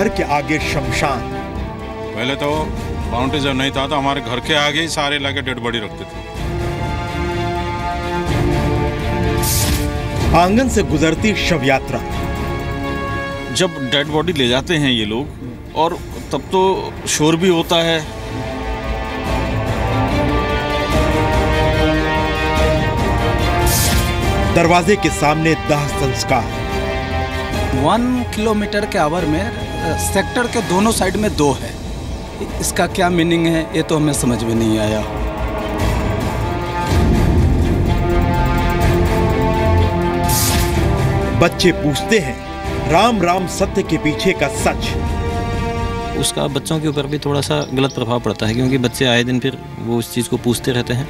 घर के आगे शमशान। पहले तो बाउंड्री जब नहीं था तो हमारे घर के आगे ही सारे इलाके डेड बॉडी रखते थे। आंगन से गुजरती शव यात्रा। जब डेड बॉडी ले जाते हैं ये लोग, और तब तो शोर भी होता है। दरवाजे के सामने दाह संस्कार। 1 किलोमीटर के आवर में सेक्टर के दोनों साइड में 2 है। इसका क्या मीनिंग है ये तो हमें समझ में नहीं आया। बच्चे पूछते हैं राम राम सत्य के पीछे का सच। उसका बच्चों के ऊपर भी थोड़ा सा गलत प्रभाव पड़ता है, क्योंकि बच्चे आए दिन फिर वो उस चीज को पूछते रहते हैं।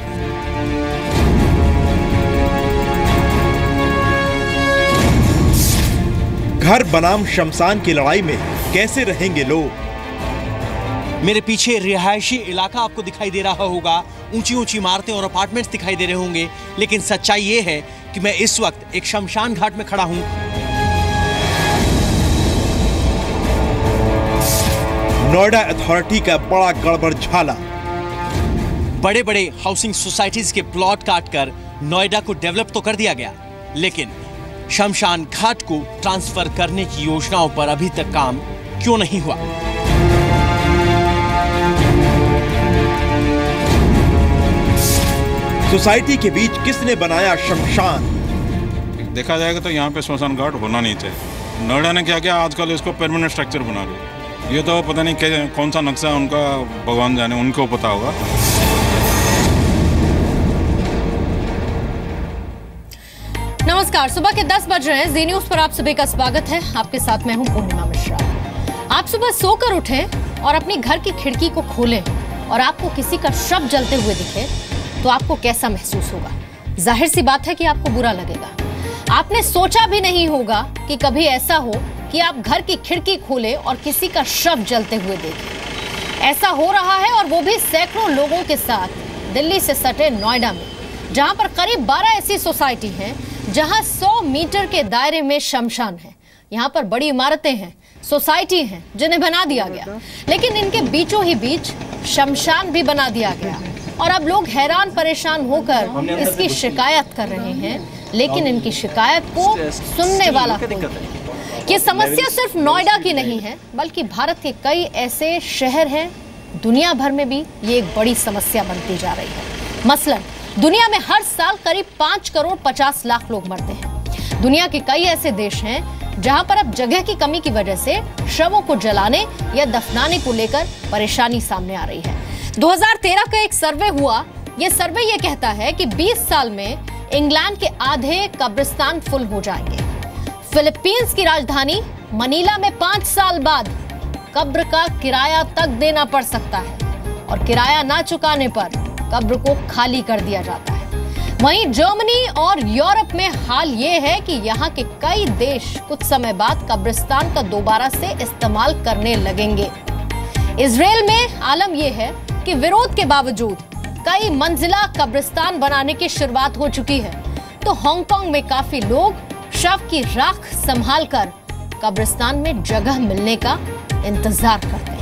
घर बनाम शमशान की लड़ाई में कैसे रहेंगे लोग? मेरे पीछे रिहायशी इलाका आपको दिखाई दे रहा होगा, ऊंची ऊंची इमारतें और अपार्टमेंट्स दिखाई दे रहे होंगे, लेकिन सच्चाई ये है कि मैं इस वक्त एक शमशान घाट में खड़ा हूं। नोएडा अथॉरिटी का बड़ा गड़बड़झाला। बड़े बड़े हाउसिंग सोसाइटीज के प्लॉट काटकर नोएडा को डेवलप तो कर दिया गया, लेकिन शमशान घाट को ट्रांसफर करने की योजनाओं पर अभी तक काम क्यों नहीं हुआ? सोसाइटी के बीच किसने बनाया शमशान? देखा जाएगा तो यहाँ पे शमशान घाट होना नहीं चाहिए। नोएडा ने क्या किया, आजकल इसको परमानेंट स्ट्रक्चर बना लिया। ये तो पता नहीं कौन सा नक्शा उनका, भगवान जाने, उनको पता होगा। नमस्कार, सुबह के 10 बज रहे हैं। जी न्यूज पर आप सभी का स्वागत है। आपके साथ मैं हूं पूर्णिमा मिश्रा। आप सुबह सोकर उठें और अपनी घर की खिड़की को खोलें और आपको किसी का शव जलते हुए दिखे तो आपको कैसा महसूस होगा? जाहिर सी बात है कि आपको बुरा लगेगा। आपने सोचा भी नहीं होगा कि कभी ऐसा हो कि आप घर की खिड़की खोलें और किसी का शव जलते हुए देखें। ऐसा हो रहा है, और वो भी सैकड़ों लोगों के साथ दिल्ली से सटे नोएडा में, जहां पर करीब 12 ऐसी सोसाइटी हैं जहां 100 मीटर के दायरे में शमशान है। यहाँ पर बड़ी इमारतें हैं, सोसाइटी हैं जिन्हें बना दिया गया, लेकिन इनके बीचों ही बीच शमशान भी बना दिया गया। और अब लोग हैरान परेशान होकर इसकी शिकायत कर रहे हैं, लेकिन इनकी शिकायत को सुनने वाला कोई नहीं। ये समस्या सिर्फ नोएडा की नहीं है, बल्कि भारत के कई ऐसे शहर हैं, दुनिया भर में भी ये एक बड़ी समस्या बनती जा रही है। मसलन दुनिया में हर साल करीब 5 करोड़ 50 लाख लोग मरते हैं। दुनिया के कई ऐसे देश हैं जहां पर अब जगह की कमी की वजह से शवों को जलाने या दफनाने को लेकर परेशानी सामने आ रही है। 2013 का एक सर्वे हुआ। यह सर्वे ये कहता है कि 20 साल में इंग्लैंड के आधे कब्रिस्तान फुल हो जाएंगे। फिलीपींस की राजधानी मनीला में 5 साल बाद कब्र का किराया तक देना पड़ सकता है, और किराया ना चुकाने पर कब्र को खाली कर दिया जाता है। वहीं जर्मनी और यूरोप में हाल ये है कि यहाँ के कई देश कुछ समय बाद कब्रिस्तान का दोबारा से इस्तेमाल करने लगेंगे। इजराइल में आलम यह है कि विरोध के बावजूद कई मंजिला कब्रिस्तान बनाने की शुरुआत हो चुकी है। तो हांगकांग में काफी लोग शव की राख संभालकर कब्रिस्तान में जगह मिलने का इंतजार करते हैं।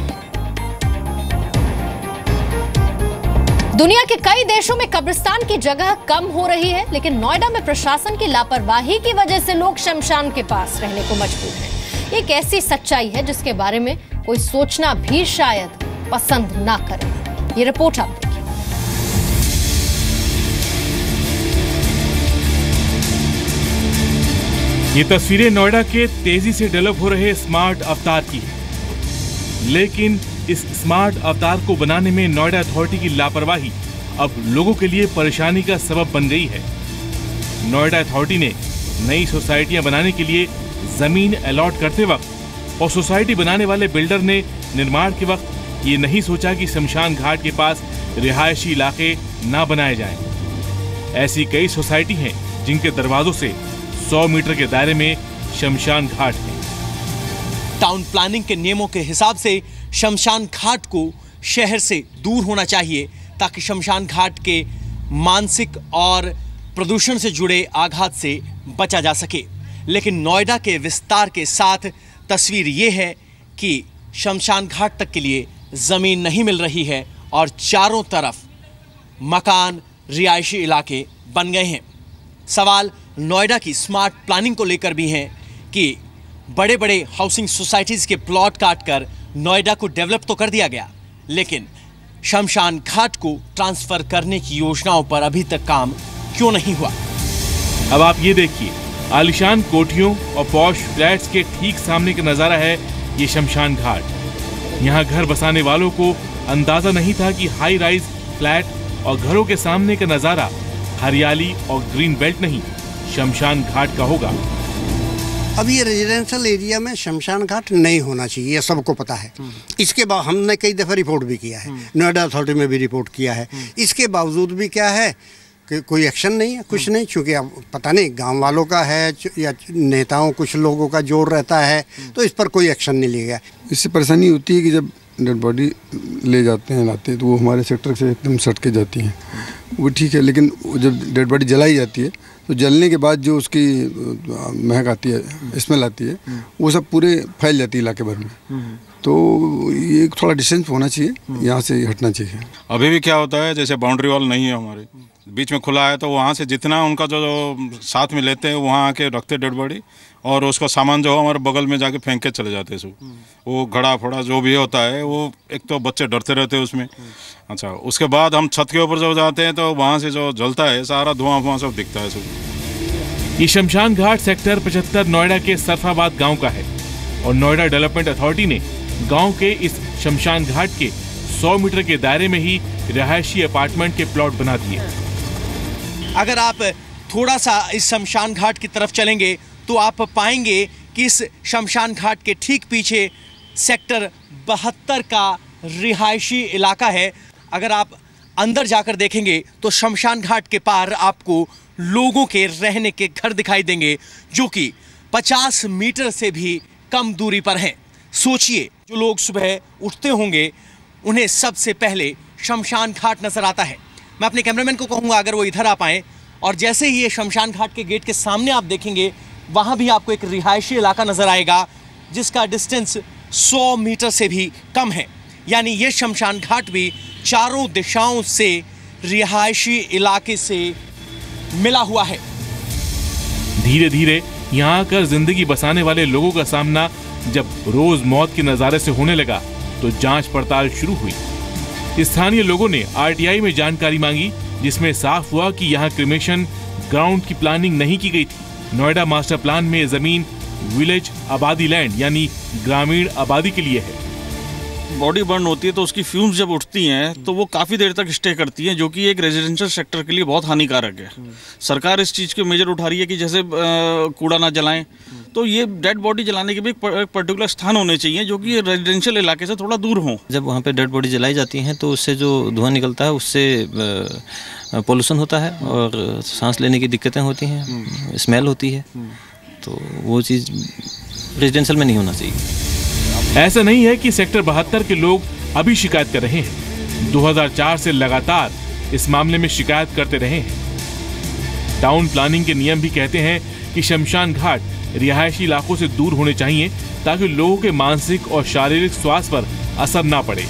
दुनिया के कई देशों में कब्रिस्तान की जगह कम हो रही है, लेकिन नोएडा में प्रशासन की लापरवाही की वजह से लोग शमशान के पास रहने को मजबूर हैं। एक ऐसी सच्चाई है जिसके बारे में कोई सोचना भी शायद पसंद ना करे। ये रिपोर्ट आप देखिए। ये तस्वीरें नोएडा के तेजी से डेवलप हो रहे स्मार्ट अवतार की है, लेकिन इस स्मार्ट अवतार को बनाने में नोएडा अथॉरिटी की लापरवाही अब लोगों के लिए परेशानी का सबब बन गई है। नोएडा अथॉरिटी ने नई सोसाइटियां बनाने के लिए जमीन अलॉट करते वक्त और सोसाइटी बनाने वाले बिल्डर ने निर्माण के वक्त ये नहीं सोचा कि शमशान घाट के पास रिहायशी इलाके ना बनाए जाएं। ऐसी कई सोसाइटी हैं जिनके दरवाजों से 100 मीटर के दायरे में शमशान घाट है। टाउन प्लानिंग के नियमों के हिसाब से शमशान घाट को शहर से दूर होना चाहिए, ताकि शमशान घाट के मानसिक और प्रदूषण से जुड़े आघात से बचा जा सके। लेकिन नोएडा के विस्तार के साथ तस्वीर ये है कि शमशान घाट तक के लिए ज़मीन नहीं मिल रही है और चारों तरफ मकान, रिहायशी इलाके बन गए हैं। सवाल नोएडा की स्मार्ट प्लानिंग को लेकर भी हैं कि बड़े बड़े हाउसिंग सोसाइटीज़ के प्लॉट काटकर नोएडा को डेवलप तो कर दिया गया, लेकिन शमशान घाट को ट्रांसफ़र करने की योजनाओं पर अभी तक काम क्यों नहीं हुआ। अब आप ये देखिए, आलिशान कोठियों और पॉश फ्लैट्स के ठीक सामने का नज़ारा है ये शमशान घाट। यहाँ घर बसाने वालों को अंदाजा नहीं था कि हाई राइज फ्लैट और घरों के सामने का नज़ारा हरियाली और ग्रीन बेल्ट नहीं, शमशान घाट का होगा। अब ये रेजिडेंशियल एरिया में शमशान घाट नहीं होना चाहिए, ये सबको पता है। इसके बाद हमने कई दफ़ा रिपोर्ट भी किया है, नोएडा अथॉरिटी में भी रिपोर्ट किया है। इसके बावजूद भी क्या है कि कोई एक्शन नहीं है, कुछ नहीं, क्योंकि अब पता नहीं गांव वालों का है या नेताओं कुछ लोगों का जोर रहता है, तो इस पर कोई एक्शन नहीं लिया गया। इससे परेशानी होती है कि जब डेड बॉडी ले जाते हैं, लाते हैं, तो वो हमारे सेक्टर से एकदम सट के जाती हैं, वो ठीक है। लेकिन जब डेड बॉडी जलाई जाती है तो जलने के बाद जो उसकी महक आती है, स्मेल आती है, वो सब पूरे फैल जाती है इलाके भर में। तो ये थोड़ा डिस्टेंस होना चाहिए, यहाँ से हटना चाहिए। अभी भी क्या होता है, जैसे बाउंड्री वॉल नहीं है हमारे, बीच में खुला है, तो वहाँ से जितना उनका जो साथ में लेते हैं वहाँ आके रखते डेड बॉडी, और उसका सामान जो है हमारे बगल में जाके फेंक के चले जाते हैं सब। वो घड़ा फड़ा जो भी होता है, वो एक तो बच्चे डरते रहते हैं उसमें। अच्छा, उसके बाद हम छत के ऊपर जब जाते हैं तो वहाँ से जो जलता है सारा धुआं सब दिखता है सब। ये शमशान घाट सेक्टर 75 नोएडा के सरफाबाद गांव का है और नोएडा डेवलपमेंट अथॉरिटी ने गांव के इस शमशान घाट के 100 मीटर के दायरे में ही रिहायशी अपार्टमेंट के प्लॉट बना दिए। अगर आप थोड़ा सा इस शमशान घाट की तरफ चलेंगे तो आप पाएंगे कि इस शमशान घाट के ठीक पीछे सेक्टर 72 का रिहायशी इलाका है। अगर आप अंदर जाकर देखेंगे तो शमशान घाट के पार आपको लोगों के रहने के घर दिखाई देंगे, जो कि 50 मीटर से भी कम दूरी पर हैं। सोचिए, जो लोग सुबह उठते होंगे उन्हें सबसे पहले शमशान घाट नजर आता है। मैं अपने कैमरामैन को कहूँगा अगर वो इधर आ पाएँ, और जैसे ही ये शमशान घाट के गेट के सामने आप देखेंगे, वहाँ भी आपको एक रिहायशी इलाका नज़र आएगा जिसका डिस्टेंस 100 मीटर से भी कम है। यानी ये शमशान घाट भी चारों दिशाओं से रिहायशी इलाके से मिला हुआ है। धीरे धीरे यहाँ आकर जिंदगी बसाने वाले लोगों का सामना जब रोज मौत के नज़ारे से होने लगा तो जांच पड़ताल शुरू हुई। स्थानीय लोगों ने आरटीआई में जानकारी मांगी, जिसमें साफ हुआ कि यहाँ क्रिमेशन ग्राउंड की प्लानिंग नहीं की गई थी। नोएडा मास्टर प्लान में जमीन विलेज आबादी लैंड यानी ग्रामीण आबादी के लिए है। बॉडी बर्न होती है तो उसकी फ्यूम्स जब उठती हैं तो वो काफ़ी देर तक स्टे करती हैं, जो कि एक रेजिडेंशियल सेक्टर के लिए बहुत हानिकारक है। सरकार इस चीज़ के मेजर उठा रही है कि जैसे कूड़ा ना जलाएं, तो ये डेड बॉडी जलाने के भी एक पर्टिकुलर स्थान होने चाहिए जो कि रेजिडेंशियल इलाके से थोड़ा दूर हों। जब वहाँ पे डेड बॉडी जलाई जाती हैं तो उससे जो धुआं निकलता है उससे पोल्यूशन होता है और सांस लेने की दिक्कतें होती हैं, स्मेल होती है, तो वो चीज़ रेजिडेंशियल में नहीं होना चाहिए। ऐसा नहीं है कि सेक्टर 72 के लोग अभी शिकायत कर रहे हैं, 2004 से लगातार इस मामले में शिकायत करते रहे हैं। टाउन प्लानिंग के नियम भी कहते हैं कि शमशान घाट रिहायशी इलाकों से दूर होने चाहिए ताकि लोगों के मानसिक और शारीरिक स्वास्थ्य पर असर ना पड़े।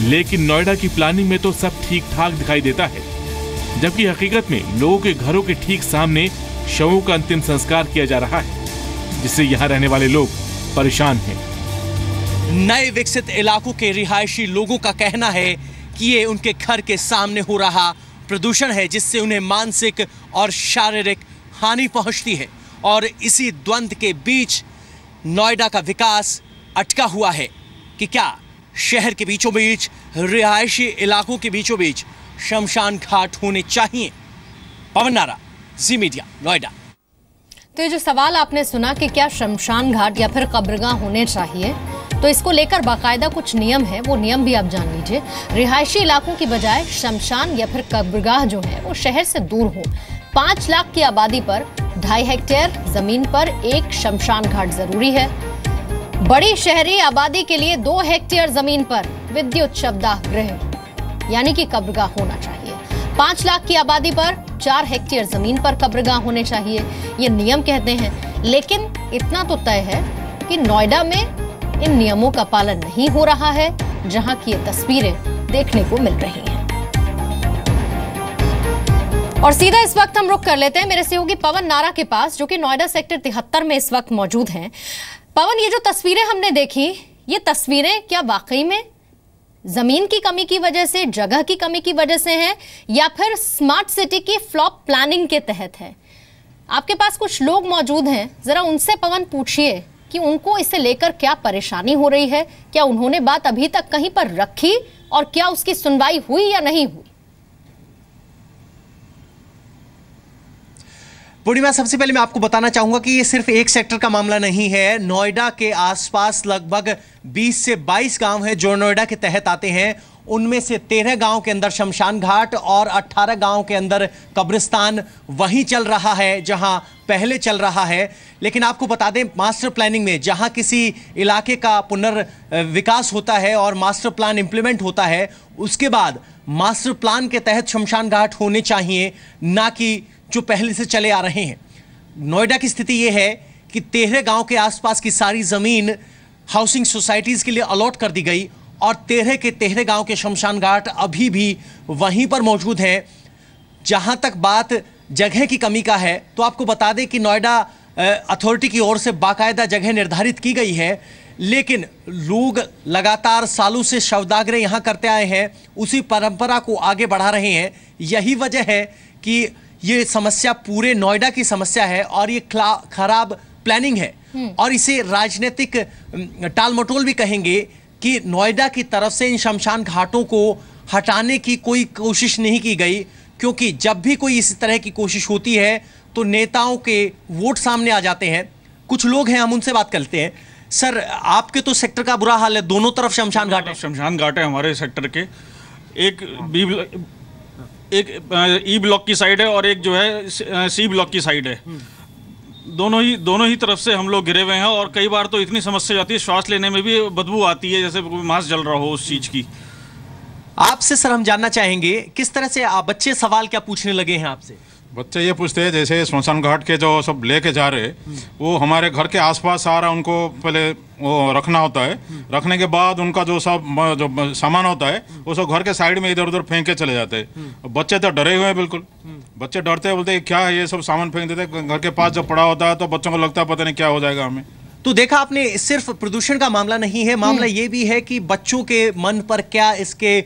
लेकिन नोएडा की प्लानिंग में तो सब ठीक ठाक दिखाई देता है, जबकि हकीकत में लोगों के घरों के ठीक सामने शवों का अंतिम संस्कार किया जा रहा है, जिससे यहाँ रहने वाले लोग परेशान हैं। नए विकसित इलाकों के रिहायशी लोगों का कहना है कि ये उनके घर के सामने हो रहा प्रदूषण है, जिससे उन्हें मानसिक और शारीरिक हानि पहुंचती है। और इसी द्वंद्व के बीच नोएडा का विकास अटका हुआ है कि क्या शहर के बीचों बीच, रिहायशी इलाकों के बीचों बीच शमशान घाट होने चाहिए। पवन नारा, जी मीडिया, नोएडा। तो ये जो सवाल आपने सुना कि क्या शमशान घाट या फिर कब्रगाह होने चाहिए, तो इसको लेकर बाकायदा कुछ नियम है, वो नियम भी आप जान लीजिए। रिहायशी इलाकों की बजाय शमशान या फिर कब्रगाह जो है वो शहर से दूर हो। 5 लाख की आबादी पर 2.5 हेक्टेयर जमीन पर एक शमशान घाट जरूरी है। बड़ी शहरी आबादी के लिए 2 हेक्टेयर जमीन पर विद्युत शवदाह गृह यानी कि कब्रगाह होना चाहिए। 5 लाख की आबादी पर 4 हेक्टेयर जमीन पर कब्रगाह होने चाहिए, ये नियम कहते हैं। लेकिन इतना तो तय है कि नोएडा में इन नियमों का पालन नहीं हो रहा है, जहां की ये तस्वीरें देखने को मिल रही हैं। और सीधा इस वक्त हम रुक कर लेते हैं मेरे सहयोगी पवन नारा के पास, जो कि नोएडा सेक्टर 73 में इस वक्त मौजूद हैं। पवन, ये जो तस्वीरें हमने देखी, ये तस्वीरें क्या वाकई में जमीन की कमी की वजह से, जगह की कमी की वजह से हैं, या फिर स्मार्ट सिटी की फ्लॉप प्लानिंग के तहत है? आपके पास कुछ लोग मौजूद हैं, जरा उनसे पवन पूछिए कि उनको इसे लेकर क्या परेशानी हो रही है, क्या उन्होंने बात अभी तक कहीं पर रखी और क्या उसकी सुनवाई हुई या नहीं हुई? पूर्णिमा, सबसे पहले मैं आपको बताना चाहूंगा कि ये सिर्फ एक सेक्टर का मामला नहीं है। नोएडा के आसपास लगभग 20 से 22 गांव हैं जो नोएडा के तहत आते हैं। उनमें से 13 गांव के अंदर शमशान घाट और 18 गांव के अंदर कब्रिस्तान वहीं चल रहा है जहां पहले चल रहा है। लेकिन आपको बता दें, मास्टर प्लानिंग में जहां किसी इलाके का पुनर्विकास होता है और मास्टर प्लान इंप्लीमेंट होता है, उसके बाद मास्टर प्लान के तहत शमशान घाट होने चाहिए, ना कि जो पहले से चले आ रहे हैं। नोएडा की स्थिति यह है कि 13 गांव के आसपास की सारी जमीन हाउसिंग सोसाइटीज के लिए अलॉट कर दी गई और 13 के 13 गांव के शमशान घाट अभी भी वहीं पर मौजूद हैं। जहां तक बात जगह की कमी का है, तो आपको बता दें कि नोएडा अथॉरिटी की ओर से बाकायदा जगह निर्धारित की गई है, लेकिन लोग लगातार सालों से शवदागरे यहां करते आए हैं, उसी परंपरा को आगे बढ़ा रहे हैं। यही वजह है कि ये समस्या पूरे नोएडा की समस्या है और ये खराब प्लानिंग है। और इसे राजनीतिक टालमटोल भी कहेंगे कि नोएडा की तरफ से इन शमशान घाटों को हटाने की कोई कोशिश नहीं की गई, क्योंकि जब भी कोई इस तरह की कोशिश होती है तो नेताओं के वोट सामने आ जाते हैं। कुछ लोग हैं, हम उनसे बात करते हैं। सर, आपके तो सेक्टर का बुरा हाल है, दोनों तरफ शमशान घाट है। शमशान घाट है हमारे सेक्टर के, एक ई ब्लॉक की साइड है और एक जो है सी ब्लॉक की साइड है। दोनों ही तरफ से हम लोग गिरे हुए हैं और कई बार तो इतनी समस्या जाती है, श्वास लेने में भी बदबू आती है, जैसे मांस जल रहा हो उस चीज की। आपसे सर हम जानना चाहेंगे, किस तरह से आप बच्चे सवाल क्या पूछने लगे हैं आपसे? बच्चे ये पूछते हैं, जैसे स्मशान घाट के जो सब लेके जा रहे हैं, वो हमारे घर के आसपास सारा उनको पहले वो रखना होता है। रखने के बाद उनका जो सामान होता है वो सब घर के साइड में इधर उधर फेंक के चले जाते हैं। बच्चे तो डरे हुए हैं बिल्कुल। बच्चे डरते हैं, बोलते हैं क्या है ये सब सामान फेंक देते हैं। घर के पास जब पड़ा होता है तो बच्चों को लगता है पता नहीं क्या हो जाएगा हमें। तो देखा आपने, सिर्फ प्रदूषण का मामला नहीं है, मामला ये भी है कि बच्चों के मन पर क्या इसके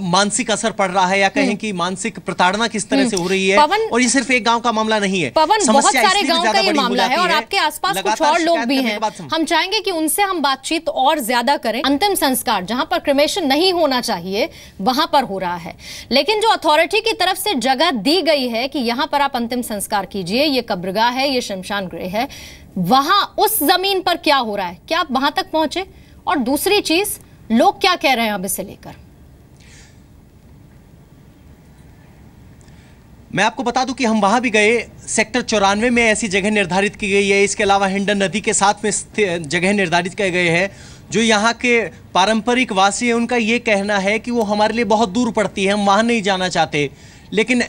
मानसिक असर पड़ रहा है, या कहें कि मानसिक प्रताड़ना किस तरह से हो रही है। और ये सिर्फ एक गांव का मामला नहीं है, पवन, बहुत सारे गांव का ये मामला है और आपके आसपास कुछ और लोग भी हैं। हम चाहेंगे कि उनसे हम बातचीत और ज्यादा करें। अंतिम संस्कार जहां पर क्रिमेशन नहीं होना चाहिए वहां पर हो रहा है, लेकिन जो अथॉरिटी की तरफ से जगह दी गई है कि यहां पर आप अंतिम संस्कार कीजिए, ये कब्रगाह है, ये शमशान गृह है, वहां उस जमीन पर क्या हो रहा है, क्या आप वहां तक पहुंचे? और दूसरी चीज, लोग क्या कह रहे हैं अब इसे लेकर? मैं आपको बता दूं कि हम वहां भी गए। सेक्टर 94 में ऐसी जगह निर्धारित की गई है। इसके अलावा हिंडन नदी के साथ में जगह निर्धारित किए गए हैं। जो यहाँ के पारंपरिक वासी हैं, उनका ये कहना है कि वो हमारे लिए बहुत दूर पड़ती है, हम वहां नहीं जाना चाहते। लेकिन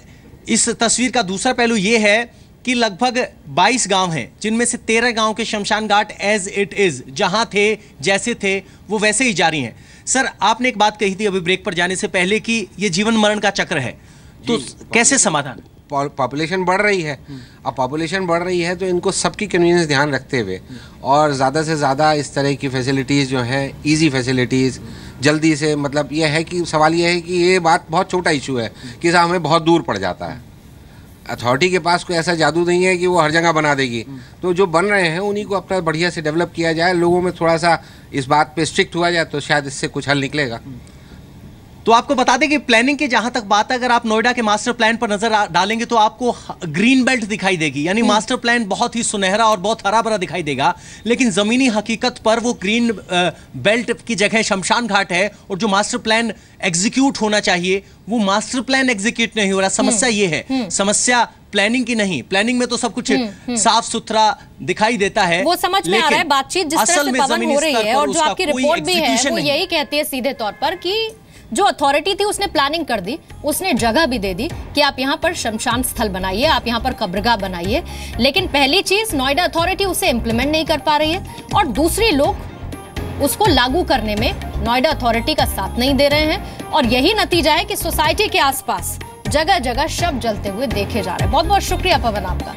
इस तस्वीर का दूसरा पहलू ये है कि लगभग 22 गांव हैं, जिनमें से 13 गांव के शमशान घाट एज इट इज, जहां थे जैसे थे वो वैसे ही जारी हैं। सर, आपने एक बात कही थी अभी ब्रेक पर जाने से पहले कि ये जीवन मरण का चक्र है, तो कैसे समाधान? पॉपुलेशन बढ़ रही है। अब पॉपुलेशन बढ़ रही है तो इनको सबकी कन्वीनियंस ध्यान रखते हुए और ज़्यादा से ज़्यादा इस तरह की फैसिलिटीज़ जो हैं, इजी फैसिलिटीज़ जल्दी से, मतलब ये है कि सवाल ये है कि ये बात बहुत छोटा इशू है कि साहब हमें बहुत दूर पड़ जाता है। अथॉरिटी के पास कोई ऐसा जादू नहीं है कि वो हर जगह बना देगी। तो जो बन रहे हैं उन्हीं को अपना बढ़िया से डेवलप किया जाए, लोगों में थोड़ा सा इस बात पे स्ट्रिक्ट हुआ जाए तो शायद इससे कुछ हल निकलेगा। तो आपको बता दें कि प्लानिंग की जहां तक बात है, अगर आप नोएडा के मास्टर प्लान पर नजर डालेंगे तो आपको ग्रीन बेल्ट दिखाई देगी, यानी मास्टर प्लान बहुत ही सुनहरा और बहुत हरा भरा दिखाई देगा। लेकिन जमीनी हकीकत पर वो ग्रीन बेल्ट की जगह शमशान घाट है, और जो मास्टर प्लान एग्जीक्यूट होना चाहिए वो मास्टर प्लान एग्जीक्यूट नहीं हो रहा। समस्या ये है, समस्या प्लानिंग की नहीं। प्लानिंग में तो सब कुछ साफ सुथरा दिखाई देता है, वो समझ में आ रहा है। बातचीत जिस तरह से पवन हो रही है और जो आपकी रिपोर्ट भी है वो यही कहती है सीधे तौर पर कि जो अथॉरिटी थी उसने प्लानिंग कर दी, उसने जगह भी दे दी कि आप यहाँ पर शमशान स्थल बनाइए, आप यहाँ पर कब्रगाह बनाइए। लेकिन पहली चीज, नोएडा अथॉरिटी उसे इंप्लीमेंट नहीं कर पा रही है, और दूसरी, लोग उसको लागू करने में नोएडा अथॉरिटी का साथ नहीं दे रहे हैं और यही नतीजा है कि सोसाइटी के आसपास जगह जगह शव जलते हुए देखे जा रहे हैं। बहुत बहुत शुक्रिया पवन आपका।